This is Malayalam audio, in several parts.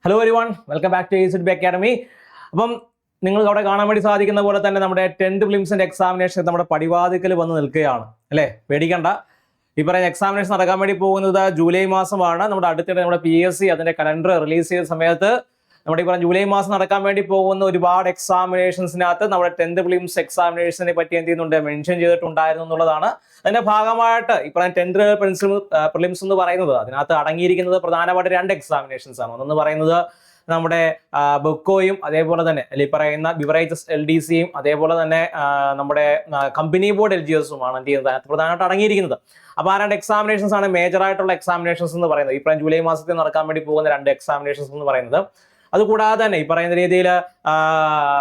Hello everyone, welcome back to ACB academy. അപ്പം നിങ്ങൾക്ക് അവിടെ കാണാൻ വേണ്ടി സാധിക്കുന്ന പോലെ തന്നെ നമ്മുടെ 10th പ്രിലിംസിന്റെ എക്സാമിനേഷൻ നമ്മുടെ പടിവാതിക്കൽ വന്ന് നിൽക്കുകയാണ് അല്ലേ. പേടിക്കണ്ട, ഈ പറയുന്ന എക്സാമിനേഷൻ നടക്കാൻ വേണ്ടി പോകുന്നത് ജൂലൈ മാസമാണ്. നമ്മുടെ അടുത്തിടെ നമ്മുടെ PSC അതിന്റെ കലണ്ടർ റിലീസ് ചെയ്ത സമയത്ത് നമ്മുടെ ഈ പറഞ്ഞ ജൂലൈ മാസം നടക്കാൻ വേണ്ടി പോകുന്ന ഒരുപാട് എക്സാമിനേഷൻസിനകത്ത് നമ്മുടെ 10th പ്രിലിംസ് എക്സാമിനേഷനെ പറ്റി എന്ത് ചെയ്യുന്നുണ്ട്, മെൻഷൻ ചെയ്തിട്ടുണ്ടായിരുന്നു എന്നുള്ളതാണ്. അതിന്റെ ഭാഗമായിട്ട് ഈ പറഞ്ഞ 10th പ്രിലിംസ് എന്ന് പറയുന്നത് അതിനകത്ത് അടങ്ങിയിരിക്കുന്നത് പ്രധാനമായിട്ട് 2 എക്സാമിനേഷൻസ് ആണ്. ഒന്നെന്ന് പറയുന്നത് നമ്മുടെ ബൊക്കോയും അതേപോലെ തന്നെ ഈ പറയുന്ന ബിവറേജസ് LDCയും അതേപോലെ തന്നെ നമ്മുടെ കമ്പനി ബോർഡ് LGSുമാണ് എന്ത് ചെയ്യുന്നത് അതിനകത്ത് പ്രധാനമായിട്ട് അടങ്ങിയിരിക്കുന്നത്. അപ്പോൾ ആ 2 എക്സാമിനേഷൻസ് ആണ് മേജർ ആയിട്ടുള്ള എക്സാമിനേഷൻസ് എന്ന് പറയുന്നത്. ഈ പറയുന്ന ജൂലൈ മാസത്തിൽ നടക്കാൻ വേണ്ടി പോകുന്ന 2 എക്സാമിനേഷൻസ് എന്ന് പറയുന്നത്. അതുകൂടാതെ തന്നെ ഈ പറയുന്ന രീതിയിൽ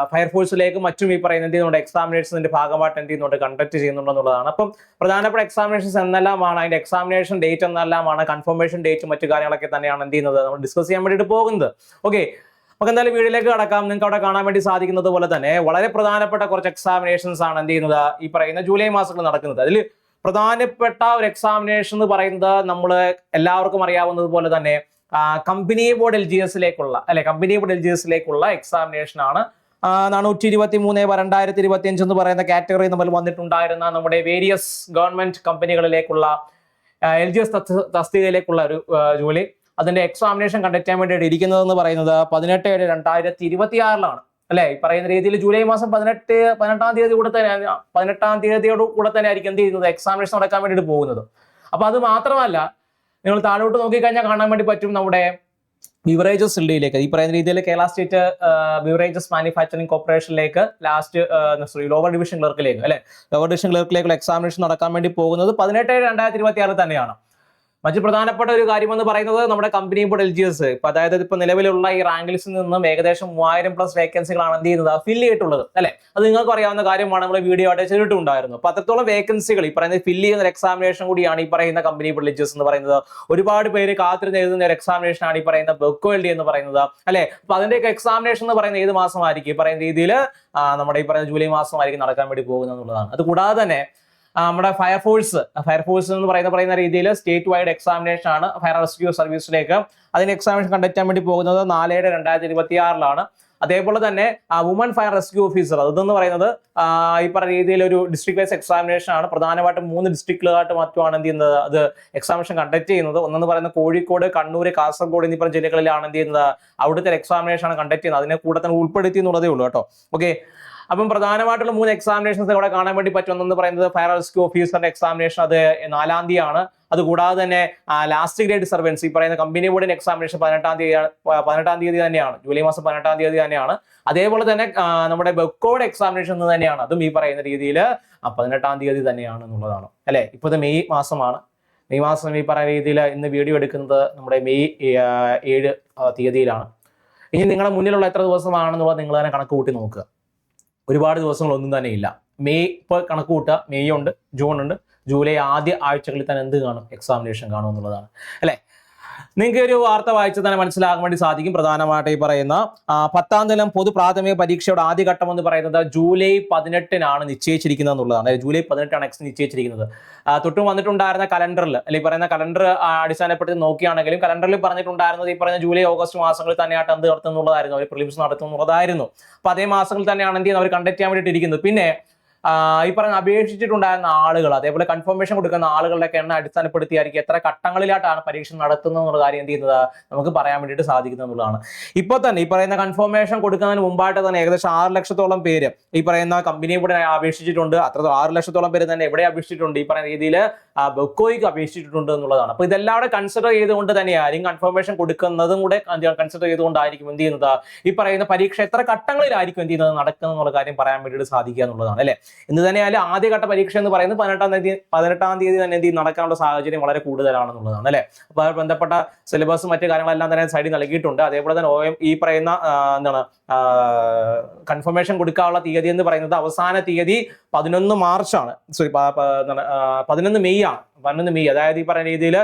ഫയർഫോഴ്സിലേക്കും മറ്റും ഈ പറയുന്ന എന്ത് ചെയ്യുന്നുണ്ട്, എക്സാമിനേഷൻസിന്റെ ഭാഗമായിട്ട് എന്ത് ചെയ്യുന്നുണ്ട്, കണ്ടക്ട് ചെയ്യുന്നുണ്ടെന്നുള്ളതാണ്. അപ്പം പ്രധാനപ്പെട്ട എക്സാമിനേഷൻസ് എന്നെല്ലാമാണ്, അതിന്റെ എക്സാമിനേഷൻ ഡേറ്റ് എന്നെല്ലാമാണ്, കൺഫർമേഷൻ ഡേറ്റ് മറ്റു കാര്യങ്ങളൊക്കെ തന്നെയാണ് എന്ത് ചെയ്യുന്നത് നമ്മൾ ഡിസ്കസ് ചെയ്യാൻ വേണ്ടിയിട്ട് പോകുന്നത്. ഓക്കെ, നമുക്ക് എന്തായാലും വീഡിയോയിലേക്ക് കടക്കാം. നിങ്ങൾക്ക് അവിടെ കാണാൻ വേണ്ടി സാധിക്കുന്നത് പോലെ തന്നെ വളരെ പ്രധാനപ്പെട്ട കുറച്ച് എക്സാമിനേഷൻസ് ആണ് എന്ത് ചെയ്യുന്നത് ഈ പറയുന്ന ജൂലൈ മാസത്തിൽ നടക്കുന്നത്. അതിൽ പ്രധാനപ്പെട്ട ഒരു എക്സാമിനേഷൻ എന്ന് പറയുന്നത് നമ്മൾ എല്ലാവർക്കും അറിയാവുന്നത് പോലെ തന്നെ കമ്പനി ബോർഡ് LGSിലേക്കുള്ള എക്സാമിനേഷൻ ആണ്. 423/2025 എന്ന് പറയുന്ന കാറ്റഗറി നമ്മൾ വന്നിട്ടുണ്ടായിരുന്ന നമ്മുടെ വേരിയസ് ഗവൺമെന്റ് കമ്പനികളിലേക്കുള്ള LGS തസ്തികയിലേക്കുള്ള ഒരു ജോലി, അതിന്റെ എക്സാമിനേഷൻ കണ്ടക്ട് ചെയ്യാൻ വേണ്ടിയിട്ട് ഇരിക്കുന്നതെന്ന് പറയുന്നത് 18/7/2026 അല്ലെ. ഈ പറയുന്ന രീതിയിൽ ജൂലൈ മാസം 18-ാം തീയതിയോട് കൂടെ തന്നെ ആയിരിക്കും എന്ത് ചെയ്യുന്നത്, എക്സാമിനേഷൻ നടക്കാൻ വേണ്ടിയിട്ട് പോകുന്നത്. അപ്പൊ അത് മാത്രമല്ല, നിങ്ങൾ താഴോട്ട് നോക്കിക്കഴിഞ്ഞാൽ കാണാൻ വേണ്ടി പറ്റും നമ്മുടെ ബിവറേജസ് LDയിലേക്ക്, ഈ പറയുന്ന രീതിയിൽ കേരള സ്റ്റേറ്റ് ബിവറേജസ് മാനുഫാക്ചറിംഗ് കോർപ്പറേഷനിലേക്ക് ലോവർ ഡിവിഷൻ ക്ലർക്കിലേക്ക് ലോവർ ഡിവിഷൻ ക്ലർക്കിലേക്കുള്ള എക്സാമിനേഷൻ നടക്കാൻ വേണ്ടി പോകുന്നത് 18/7/2026 തന്നെയാണ്. മറ്റു പ്രധാനപ്പെട്ട ഒരു കാര്യം എന്ന് പറയുന്നത് നമ്മുടെ കമ്പനി ബോർഡ് LGS അതായത് ഇപ്പൊ നിലവിലുള്ള ഈ റാങ്ക് ലിസ്റ്റിൽ നിന്നും ഏകദേശം 3000+ വേക്കൻസികളാണ് എന്ത് ചെയ്യുന്നത്, ഫില്ല് ചെയ്തിട്ടുള്ളത് അല്ലെ. അത് നിങ്ങൾക്ക് അറിയാവുന്ന കാര്യമാണ്, നമ്മൾ വീഡിയോ ആയിട്ട് ചെയ്തിട്ടുണ്ടായിരുന്നു. അപ്പൊ അത്രത്തോളം വേക്കൻസികൾ ഈ പറയുന്നത് ഫില്ല് ചെയ്യുന്ന ഒരു എക്സാമിനേഷൻ കൂടിയാണ് ഈ പറയുന്ന കമ്പനി ബോർഡ് LGS എന്ന് പറയുന്നത്. ഒരുപാട് പേര് കാത്തിരുന്ന് എഴുതുന്ന ഒരു എക്സാമിനേഷൻ ആണ് ഈ പറയുന്ന ബൊക്കോ LD എന്ന് പറയുന്നത് അല്ലെ. അപ്പൊ അതിന്റെയൊക്കെ എക്സാമിനേഷൻ എന്ന് പറയുന്നത് ഏത് മാസമായിരിക്കും, ഈ പറയുന്ന രീതിയിൽ നമ്മുടെ ഈ പറയുന്ന ജൂലൈ മാസമായിരിക്കും നടക്കാൻ വേണ്ടി പോകുന്നത് എന്നുള്ളതാണ്. അത് കൂടാതെ തന്നെ നമ്മുടെ ഫയർഫോഴ്സ് എന്ന് പറയുന്ന രീതിയിൽ സ്റ്റേറ്റ് വൈഡ് എക്സാമിനേഷൻ ആണ് ഫയർ റെസ്ക്യൂ സർവീസിലേക്ക്. അതിന് എക്സാമിനേഷൻ കണ്ടക്ട് ചെയ്യാൻ വേണ്ടി പോകുന്നത് 4/7/2026 അതേപോലെ തന്നെ വുമൺ ഫയർ റെസ്ക്യൂ ഓഫീസർ അതെന്ന് പറയുന്നത് ഈ പറഞ്ഞ രീതിയിൽ ഒരു ഡിസ്ട്രിക്ട് വൈസ് എക്സാമിനേഷൻ ആണ്. പ്രധാനമായിട്ടും 3 ഡിസ്ട്രിക്റ്റുകളായിട്ട് മറ്റുമാണ് എന്ത് ചെയ്യുന്നത്, അത് എക്സാമിനേഷൻ കണ്ടക്ട് ചെയ്യുന്നത്. ഒന്നെന്ന് പറയുന്നത് കോഴിക്കോട്, കണ്ണൂർ, കാസർഗോഡ് എന്നീ പറഞ്ഞ ജില്ലകളിലാണ് എന്ത് ചെയ്യുന്നത്, അവിടുത്തെ എക്സാമിനേഷൻ ആണ് കണ്ടക്ട് ചെയ്യുന്നത്. അതിനെ കൂടെ തന്നെ ഉൾപ്പെടുത്തി എന്നുള്ളതേ ഉള്ളൂ കേട്ടോ. ഓക്കെ, അപ്പം പ്രധാനമായിട്ടുള്ള 3 എക്സാമിനേഷൻസ് ഇവിടെ കാണാൻ വേണ്ടി പറ്റുമെന്ന് പറയുന്നത് ഫയർ റെസ്ക്യൂ ഓഫീസറിന്റെ എക്സാമിനേഷൻ അത് 4-ാം തീയതിയാണ്. അതുകൂടാതെ തന്നെ ലാസ്റ്റ് ഗ്രേഡ് സർവൻസ് ഈ പറയുന്ന കമ്പനി ബോർഡിന്റെ എക്സാമിനേഷൻ 18-ാം തീയതി തന്നെയാണ്, ജൂലൈ മാസം 18-ാം തീയതി തന്നെയാണ്. അതേപോലെ തന്നെ നമ്മുടെ ബൊക്കോയുടെ എക്സാമിനേഷൻ തന്നെയാണ്, അതും ഈ പറയുന്ന രീതിയിൽ 18-ാം തീയതി തന്നെയാണ് എന്നുള്ളതാണ് അല്ലെ. ഇപ്പൊ ഇത് മെയ് മാസമാണ്. മെയ് മാസം ഈ പറയുന്ന രീതിയിൽ ഇന്ന് വീഡിയോ എടുക്കുന്നത് നമ്മുടെ മെയ് 7 തീയതിയിലാണ്. ഇനി നിങ്ങളുടെ മുന്നിലുള്ള എത്ര ദിവസമാണെന്നുള്ളത് നിങ്ങൾ തന്നെ കണക്ക് കൂട്ടി നോക്കുക. ഒരുപാട് ദിവസങ്ങളൊന്നും തന്നെ ഇല്ല. മെയ് ഇപ്പോൾ കണക്ക് കൂട്ടുക, മെയ് ഉണ്ട്, ജൂൺ ഉണ്ട്, ജൂലൈ ആദ്യ ആഴ്ചകളിൽ തന്നെ എന്ത് കാണും, എക്സാമിനേഷൻ കാണും എന്നുള്ളതാണ് അല്ലെ. നിങ്ങൾക്ക് ഒരു വാർത്ത വായിച്ചാൽ തന്നെ മനസ്സിലാകാൻ വേണ്ടി സാധിക്കും. പ്രധാനമായിട്ട് ഈ പറയുന്ന 10ാം തലം പൊതു പ്രാഥമിക പരീക്ഷയുടെ ആദ്യഘട്ടം എന്ന് പറയുന്നത് ജൂലൈ 18-നാണ് നിശ്ചയിച്ചിരിക്കുന്നത് എന്നുള്ളതാണ്. ജൂലൈ 18-ആണ് നിശ്ചയിച്ചിരിക്കുന്നത്. തൊട്ടും വന്നിട്ടുണ്ടായിരുന്ന കലണ്ടറിൽ ഈ പറയുന്ന കലണ്ടർ അടിസ്ഥാനപ്പെടുത്തി നോക്കുകയാണെങ്കിലും കലണ്ടറിൽ പറഞ്ഞിട്ടുണ്ടായിരുന്നത് ഈ പറയുന്ന ജൂലൈ ഓഗസ്റ്റ് മാസങ്ങളിൽ തന്നെയായിട്ട് എന്ത് നടത്തുന്നുള്ളതായിരുന്നു, അവർ പ്രിലിംസ് നടത്തുന്നുള്ളതായിരുന്നു. അപ്പൊ അതേ മാസങ്ങളിൽ തന്നെയാണ് എന്ത് ചെയ്യുന്നത്, അവർ കണ്ടക്ട് ചെയ്യാൻ വേണ്ടിയിട്ട് ഇരിക്കുന്നത്. പിന്നെ ഈ പറയുന്ന അപേക്ഷിച്ചിട്ടുണ്ടായിരുന്ന ആളുകൾ അതേപോലെ കൺഫർമേഷൻ കൊടുക്കുന്ന ആളുകളുടെ എണ്ണം അടിസ്ഥാനപ്പെടുത്തിയായിരിക്കും എത്ര ഘട്ടങ്ങളിലായിട്ടാണ് പരീക്ഷ നടത്തുന്നത് എന്നുള്ള കാര്യം എന്ത് ചെയ്യുന്നത് നമുക്ക് പറയാൻ വേണ്ടിയിട്ട് സാധിക്കുന്നത് എന്നുള്ളതാണ്. ഇപ്പൊ തന്നെ ഈ പറയുന്ന കൺഫർമേഷൻ കൊടുക്കുന്നതിന് മുമ്പായിട്ട് തന്നെ ഏകദേശം 6 ലക്ഷത്തോളം പേര് ഈ പറയുന്ന കമ്പനി ഇവിടെ അപേക്ഷിച്ചിട്ടുണ്ട്. അത്ര 6 ലക്ഷത്തോളം പേര് തന്നെ എവിടെ അപേക്ഷിച്ചിട്ടുണ്ട്, ഈ പറയുന്ന രീതിയിൽ ബൊക്കോയ്ക്ക് അപേക്ഷിച്ചിട്ടുണ്ട് എന്നുള്ളതാണ്. അപ്പൊ ഇതെല്ലാം കൂടെ കൺസിഡർ ചെയ്തുകൊണ്ട് തന്നെയായിരിക്കും കൺഫർമേഷൻ കൊടുക്കുന്നതും കൂടെ കൺസിഡർ ചെയ്തുകൊണ്ടായിരിക്കും എന്ത് ചെയ്യുന്നത്, ഈ പറയുന്ന പരീക്ഷ എത്ര ഘട്ടങ്ങളിലായിരിക്കും എന്ത് ചെയ്യുന്നത് നടക്കുന്നത് എന്നുള്ള കാര്യം പറയാൻ വേണ്ടിയിട്ട് സാധിക്കുക എന്നുള്ളതാണ് അല്ലെ. ഇന്ന് തന്നെയായാലും ആദ്യഘട്ട പരീക്ഷ എന്ന് പറയുന്നത് 18-ാം തീയതി തന്നെ എന്ത് നടക്കാനുള്ള സാഹചര്യം വളരെ കൂടുതലാണെന്നുള്ളതാണ് അല്ലെ. അപ്പൊ ബന്ധപ്പെട്ട സിലബസും മറ്റു കാര്യങ്ങളെല്ലാം തന്നെ സൈഡിൽ നൽകിയിട്ടുണ്ട്. അതേപോലെ തന്നെ ഈ പറയുന്ന കൺഫർമേഷൻ കൊടുക്കാനുള്ള തീയതി എന്ന് പറയുന്നത് അവസാന തീയതി 11 മാർച്ചാണ്, 11 മെയ് ആണ്. 11 മെയ് അതായത് ഈ പറയുന്ന രീതിയിൽ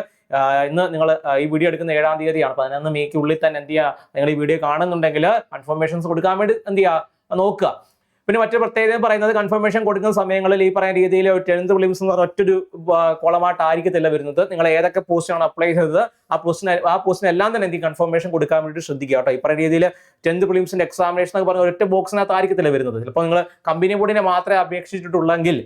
ഇന്ന് നിങ്ങൾ ഈ വീഡിയോ എടുക്കുന്ന 7-ാം തീയതിയാണ്. 11 മെയ്ക്ക് ഉള്ളിൽ തന്നെ എന്ത് ചെയ്യുക, നിങ്ങൾ ഈ വീഡിയോ കാണുന്നുണ്ടെങ്കിൽ കൺഫർമേഷൻസ് കൊടുക്കാൻ വേണ്ടി എന്ത് ചെയ്യുക നോക്കുക. പിന്നെ മറ്റൊരു പ്രത്യേകത പറയുന്നത് കൺഫർമേഷൻ കൊടുക്കുന്ന സമയങ്ങളിൽ ഈ പറയുന്ന രീതിയിൽ 10th പ്രിലിംസ് എന്ന് പറഞ്ഞ ഒറ്റൊരു കോളമായിട്ടായിരിക്കത്തില്ല വരുന്നത്. നിങ്ങൾ ഏതൊക്കെ പോസ്റ്റാണ് അപ്ലൈ ചെയ്തത് ആ പോസ്റ്റിന് എല്ലാം തന്നെ എന്ത് കൺഫർമേഷൻ കൊടുക്കാൻ വേണ്ടി ശ്രദ്ധിക്കുക കേട്ടോ. ഈ പറയുന്ന രീതിയിൽ 10th പ്രിലിംസിന്റെ എക്സാമിനേഷൻ എന്ന് പറഞ്ഞ ഒറ്റ ബോക്സിനകത്ത് ആയിരിക്കത്തില്ല വരുന്നത്. ചിലപ്പോൾ നിങ്ങൾ കമ്പനി ബോർഡിനെ മാത്രമേ അപേക്ഷിച്ചിട്ടുള്ളെങ്കിൽ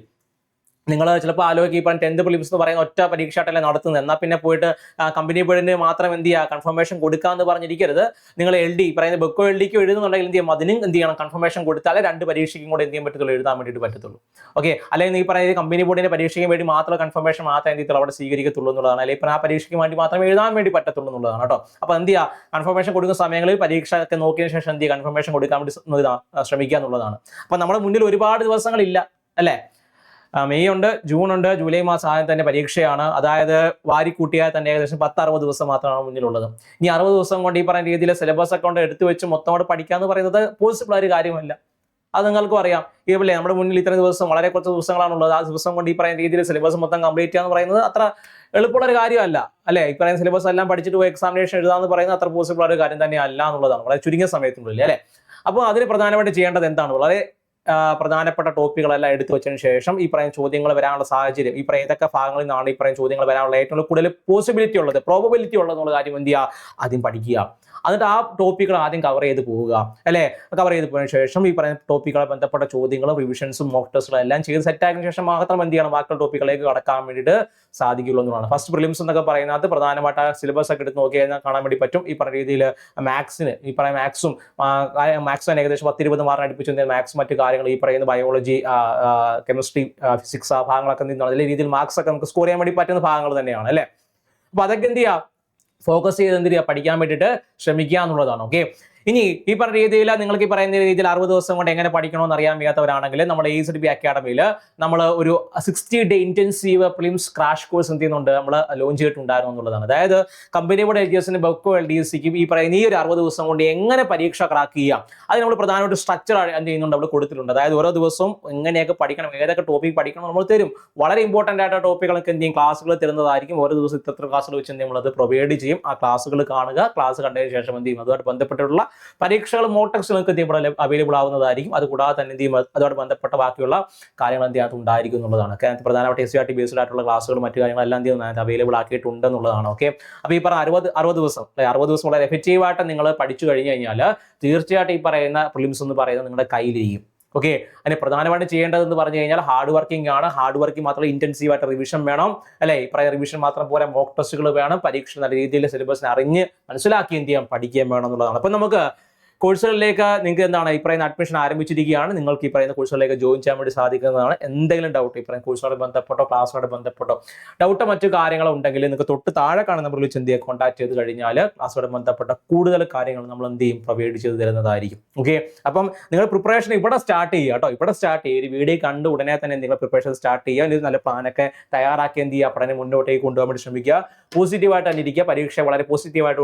നിങ്ങൾ ചിലപ്പോൾ ആലോചിക്കും ഈ പറഞ്ഞ 10th പ്രിലിംസ് എന്ന് പറയുന്ന ഒറ്റ പരീക്ഷയായിട്ടല്ലേ നടത്തുന്നത്, എന്നാൽ പിന്നെ പോയിട്ട് കമ്പനി ബോർഡിന് മാത്രം എന്ത് ചെയ്യുക കൺഫർമേഷൻ കൊടുക്കാമെന്ന് പറഞ്ഞിരിക്കരുത്. നിങ്ങൾ LD പറയുന്നത് ബെക്കോ LDക്ക് എഴുതുന്നുണ്ടെങ്കിൽ എന്ത് ചെയ്യും, അതിനും എന്ത് ചെയ്യണം കൺഫർമേഷൻ കൊടുത്താലേ 2 പരീക്ഷയ്ക്കും കൂടെ എന്ത് ചെയ്യാൻ പറ്റത്തുള്ളൂ, എഴുതാൻ വേണ്ടിയിട്ട് പറ്റത്തുള്ളൂ. ഓക്കെ, അല്ലെങ്കിൽ ഈ പറയുന്നത് കമ്പനി ബോർഡിന്റെ പരീക്ഷയ്ക്ക് വേണ്ടി മാത്രം കൺഫർമേഷൻ മാത്രമേ എന്ത് ചെയ്യത്തുള്ളൂ അവിടെ സ്വീകരിക്കത്തുള്ളൂ എന്നുള്ളതാണ്. അല്ലെങ്കിൽ ആ പരീക്ഷയ്ക്ക് വേണ്ടി മാത്രമേ എഴുതാൻ വേണ്ടി പറ്റത്തുള്ളൂ എന്നുള്ളതാണ് കേട്ടോ. അപ്പോൾ എന്ത് ചെയ്യുക, കൺഫർമേഷൻ കൊടുക്കുന്ന സമയങ്ങളിൽ പരീക്ഷ ഒക്കെ നോക്കിയതിനു ശേഷം എന്ത് ചെയ്യുക കൺഫർമേഷൻ കൊടുക്കാൻ വേണ്ടി ശ്രമിക്കുക എന്നുള്ളതാണ്. അപ്പോൾ നമ്മുടെ മുന്നിൽ ഒരുപാട് ദിവസങ്ങളില്ല അല്ലേ. മെയ് ഉണ്ട്, ജൂൺ ഉണ്ട്, ജൂലൈ മാസം ആദ്യം തന്നെ പരീക്ഷയാണ്. അതായത് വാരിക്കൂട്ടിയാൽ തന്നെ ഏകദേശം 10-60 ദിവസം മാത്രമാണ് മുന്നിലുള്ളത്. ഇനി 60 ദിവസം കൊണ്ട് ഈ പറയുന്ന രീതിയിൽ സിലബസ് ഒക്കെ കൊണ്ട് എടുത്തു വെച്ച് മൊത്തമായിട്ട് പഠിക്കുക എന്ന് പറയുന്നത് പോസിബിൾ ആയ ഒരു കാര്യമല്ല. അത് നിങ്ങൾക്കും അറിയാം. ഇതല്ലേ നമ്മുടെ മുന്നിൽ ഇത്രയും ദിവസം, വളരെ കുറച്ച് ദിവസങ്ങളാണുള്ളത്. ആ ദിവസം കൊണ്ട് ഈ പറയുന്ന രീതിയിൽ സിലബസ് മൊത്തം കംപ്ലീറ്റ് ചെയ്യുക എന്ന് പറയുന്നത് അത്ര എളുപ്പമുള്ള ഒരു കാര്യമല്ല അല്ലേ. ഈ പറയുന്ന സിലബസ് എല്ലാം പഠിച്ചിട്ട് പോയി എക്സാമിനേഷൻ എഴുതാന്ന് പറയുന്നത് അത്ര പോസിബിൾ ആയ ഒരു കാര്യം തന്നെ അല്ല എന്നുള്ളതാണ്, വളരെ ചുരുങ്ങിയ സമയത്തിനുള്ളിൽ അല്ലേ. അപ്പോൾ അതിന് പ്രധാനമായിട്ട് ചെയ്യേണ്ടത് എന്താണ്, വളരെ പ്രധാനപ്പെട്ട ടോപ്പിക്കുകളെല്ലാം എടുത്തു വെച്ചതിന് ശേഷം ഈ പറയുന്ന ചോദ്യങ്ങൾ വരാനുള്ള സാഹചര്യം, ഈ പറയുന്ന ഏതൊക്കെ ഭാഗങ്ങളിൽ നിന്നാണ് ഈ പറയുന്ന ചോദ്യങ്ങൾ വരാനുള്ള ഏറ്റവും കൂടുതൽ പോസിബിലിറ്റി ഉള്ളത്, പ്രോബബിലിറ്റി ഉള്ളതെന്നുള്ള കാര്യം എന്ത് ചെയ്യുക, ആദ്യം പഠിക്കുക. എന്നിട്ട് ആ ടോപ്പിക്കുകൾ ആദ്യം കവർ ചെയ്ത് പോവുക അല്ലേ. കവർ ചെയ്ത് പോയതിനു ശേഷം ഈ പറയുന്ന ടോപ്പിക്കുകളെ ബന്ധപ്പെട്ട ചോദ്യങ്ങളും റിവിഷൻസും മോക്ക് ടെസ്റ്റുകളും എല്ലാം ചെയ്ത് സെറ്റായതിനു ശേഷം മാത്രം എന്ത് ചെയ്യണം ബാക്കിയുള്ള ടോപ്പിക്കുകളിലേക്ക് കടക്കാൻ വേണ്ടിയിട്ട് സാധിക്കുള്ളൂ എന്നുള്ളതാണ്. ഫസ്റ്റ് പ്രിലിംസ് എന്നൊക്കെ പറയുന്നത് പ്രധാനമായിട്ട് സിലബസ് ഒക്കെ എടുത്ത് നോക്കി കഴിഞ്ഞാൽ കാണാൻ വേണ്ടി പറ്റും. ഈ പറയുന്ന രീതിയിൽ മാത്സിന് ഈ പറയുന്ന മാത്സ് തന്നെ ഏകദേശം 10-20 മാർക്ക് അടുപ്പിച്ച് മാത്സ് മറ്റു കാര്യങ്ങൾ ഈ പറയുന്ന ബയോളജി, കെമിസ്ട്രി, ഫിസിക്സ് ആ ഭാഗങ്ങളൊക്കെ നല്ല രീതിയിൽ മാർക്സ് ഒക്കെ നമുക്ക് സ്കോർ ചെയ്യാൻ വേണ്ടി പറ്റുന്ന ഭാഗങ്ങൾ തന്നെയാണ് അല്ലേ. അപ്പൊ അതൊക്കെ എന്ത് ചെയ്യുക, ഫോക്കസ് ചെയ്ത് എന്ത് ചെയ്യുക, പഠിക്കാൻ വേണ്ടിയിട്ട് ശ്രമിക്കുക എന്നുള്ളതാണ്. ഓക്കെ, ഇനി ഈ പറഞ്ഞ രീതിയിൽ നിങ്ങൾക്ക് ഈ പറയുന്ന രീതിയിൽ 60 ദിവസം കൊണ്ട് എങ്ങനെ പഠിക്കണമെന്ന് അറിയാൻ വയ്യാത്തവരാണെങ്കിൽ നമ്മുടെ AZB അക്കാഡമിയിൽ നമ്മൾ ഒരു 60 day intensive prelims crash course എന്ത് ചെയ്യുന്നുണ്ട്, നമ്മൾ ലോഞ്ച് ചെയ്തിട്ടുണ്ടായിരുന്നു എന്നുള്ളതാണ്. അതായത് കമ്പനി ബോർഡ് LGSന് ബെക്കോ LDSക്ക് ഈ പറയുന്ന ഈ ഒരു 60 ദിവസം കൊണ്ട് എങ്ങനെ പരീക്ഷ ക്രാക്ക് ചെയ്യാം, അത് നമ്മൾ പ്രധാനമായിട്ട് സ്ട്രക്ചർ എന്ത് ചെയ്യുന്നുണ്ട് നമ്മൾ കൊടുത്തിട്ടുണ്ട്. അതായത് ഓരോ ദിവസവും എങ്ങനെയൊക്കെ പഠിക്കണം, ഏതൊക്കെ ടോപ്പിക് പഠിക്കണം നമ്മൾ തരും. വളരെ ഇമ്പോർട്ടൻ്റ് ആയിട്ട് ടോപ്പിക്കുകളൊക്കെ എന്ത് ചെയ്യും ക്ലാസ്സുകൾ തരുന്നതായിരിക്കും. ഓരോ ദിവസം ഇത്ര ക്ലാസ്സുകൾ വെച്ച് എന്ത് നമ്മൾ അത് പ്രൊവൈഡ് ചെയ്യും. ആ ക്ലാസ്സുകൾ കാണുക, ക്ലാസ് കണ്ടതിന് ശേഷം എന്ത് ചെയ്യും അതുമായിട്ട് ബന്ധപ്പെട്ടിട്ടുള്ള പരീക്ഷകൾ മോക്ക് ടെസ്റ്റ് നിങ്ങൾക്ക് എന്ത് ചെയ്യും അവൈലബിൾ ആവുന്നതായിരിക്കും. അത് കൂടാതെ തന്നെ എന്ത് ചെയ്യും അതുമായിട്ട് ബന്ധപ്പെട്ട ബാക്കിയുള്ള കാര്യങ്ങൾ എന്ത് ചെയ്യാത്ത ഉണ്ടായിരിക്കും എന്നുള്ളതാണ്. പ്രധാനമായിട്ട് SCRT ബേസ്ഡ് ആയിട്ടുള്ള ക്ലാസ്സുകൾ മറ്റു കാര്യങ്ങളെല്ലാം എന്ത് ചെയ്യുന്നത് അവൈലബിൾ ആക്കിയിട്ടുണ്ട് എന്നുള്ളതാണ്. ഓക്കെ, അപ്പോൾ ഈ പറഞ്ഞ 60 ദിവസം 60 ദിവസം വളരെ എഫക്റ്റീവായിട്ട് നിങ്ങൾ പഠിച്ചു കഴിഞ്ഞു കഴിഞ്ഞാൽ തീർച്ചയായിട്ടും ഈ പറയുന്ന പ്രിലിംസ് എന്ന് പറയുന്നത് നിങ്ങളുടെ കയ്യിലിരിക്കും. ഓക്കെ, അതിന് പ്രധാനമായിട്ട് ചെയ്യേണ്ടതെന്ന് പറഞ്ഞു കഴിഞ്ഞാൽ ഹാർഡ് വർക്കിംഗ് ആണ്. ഹാർഡ് വർക്കിംഗ് മാത്രമല്ല, ഇന്റൻസീവ് ആയിട്ട് റിവിഷൻ വേണം അല്ലെ. ഈ പറയുന്ന റിവിഷൻ മാത്രം പോലെ മോക്ക് ടെസ്റ്റുകൾ വേണം. പരീക്ഷ നല്ല രീതിയിൽ സിലബസിനെ അറിഞ്ഞ് മനസ്സിലാക്കി എന്ത് ചെയ്യാം പഠിക്കുകയും വേണം എന്നുള്ളതാണ്. അപ്പം നമുക്ക് കോഴ്സുകളിലേക്ക് നിങ്ങൾക്ക് എന്താണ് ഈ പറയുന്ന അഡ്മിഷൻ ആരംഭിച്ചിരിക്കുകയാണ്. നിങ്ങൾക്ക് ഈ പറയുന്ന കോഴ്സുകളിലേക്ക് ജോയിൻ ചെയ്യാൻ വേണ്ടി സാധിക്കുന്നതാണ്. എന്തെങ്കിലും ഡൗട്ട് ഈ പറയുന്ന കോഴ്സുമായി ബന്ധപ്പെട്ടോ ക്ലാസ്സുമായി ബന്ധപ്പെട്ടോ ഡൗട്ടോ മറ്റു കാര്യങ്ങളോ ഉണ്ടെങ്കിൽ നിങ്ങൾക്ക് തൊട്ട് താഴെ കാണുന്ന നമ്പറിൽ വിളിച്ച് എന്ത് ചെയ്യുക കോൺടാക്ട് ചെയ്ത് കഴിഞ്ഞാൽ ക്ലാസ്സുമായി ബന്ധപ്പെട്ട കൂടുതൽ കാര്യങ്ങൾ നമ്മൾ എന്ത് ചെയ്യും പ്രൊവൈഡ് ചെയ്ത് തരുന്നതായിരിക്കും. ഓക്കെ, അപ്പം നിങ്ങൾ പ്രിപ്പറേഷൻ ഇവിടെ സ്റ്റാർട്ട് ചെയ്യുക കേട്ടോ. ഇവിടെ സ്റ്റാർട്ട് ചെയ്യുക, ഒരു വീഡിയോ കണ്ട് ഉടനെ തന്നെ നിങ്ങൾ പ്രിപ്പറേഷൻ സ്റ്റാർട്ട് ചെയ്യുക. ഇത് നല്ല പ്ലാനൊക്കെ തയ്യാറാക്കി എന്ത് ചെയ്യുക പഠനം മുന്നോട്ടേക്ക് കൊണ്ടുപോകാൻ വേണ്ടി ശ്രമിക്കുക. പോസിറ്റീവായിട്ട് തന്നെ ഇരിക്കുക. പരീക്ഷ വളരെ പോസിറ്റീവായിട്ട്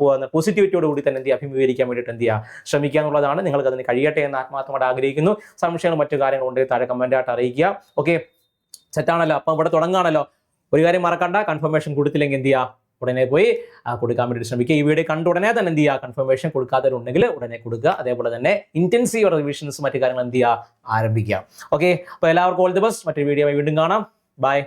പോകുന്ന പോസിറ്റിവിറ്റിയോട് കൂടി തന്നെ എന്ത് ചെയ്യുക അഭിമുഖീകരിക്കാൻ വേണ്ടിയിട്ട് എന്ത് ചെയ്യുക ശ്രമിക്കുക എന്നുള്ളതാണ്. നിങ്ങൾക്ക് അതിന് കഴിയട്ടെ എന്ന് ആത്മാർത്ഥമായിട്ട് ആഗ്രഹിക്കുന്നു. സംശയങ്ങൾ മറ്റു കാര്യങ്ങളുണ്ടെങ്കിൽ താഴെ കമന്റായിട്ട് അറിയിക്കുക. ഓക്കെ, സെറ്റാണല്ലോ. അപ്പം ഇവിടെ തുടങ്ങുകയാണല്ലോ. ഒരു കാര്യം മറക്കണ്ട, കൺഫർമേഷൻ കൊടുത്തില്ലെങ്കിൽ എന്ത് ചെയ്യുക ഉടനെ പോയി കൊടുക്കാൻ വേണ്ടി ശ്രമിക്കുക. ഈ വീഡിയോ കണ്ട് ഉടനെ തന്നെ എന്ത് ചെയ്യുക കൺഫർമേഷൻ കൊടുക്കാത്തവരുണ്ടെങ്കിൽ ഉടനെ കൊടുക്കുക. അതേപോലെ തന്നെ ഇന്റൻസീവ് റിവിഷൻസ് മറ്റു കാര്യങ്ങൾ എന്ത് ചെയ്യുക ആരംഭിക്കുക. ഓക്കെ, അപ്പോൾ എല്ലാവർക്കും ഓൾ ദി ബെസ്റ്റ്. മറ്റൊരു വീഡിയോ വീണ്ടും കാണാം. ബൈ.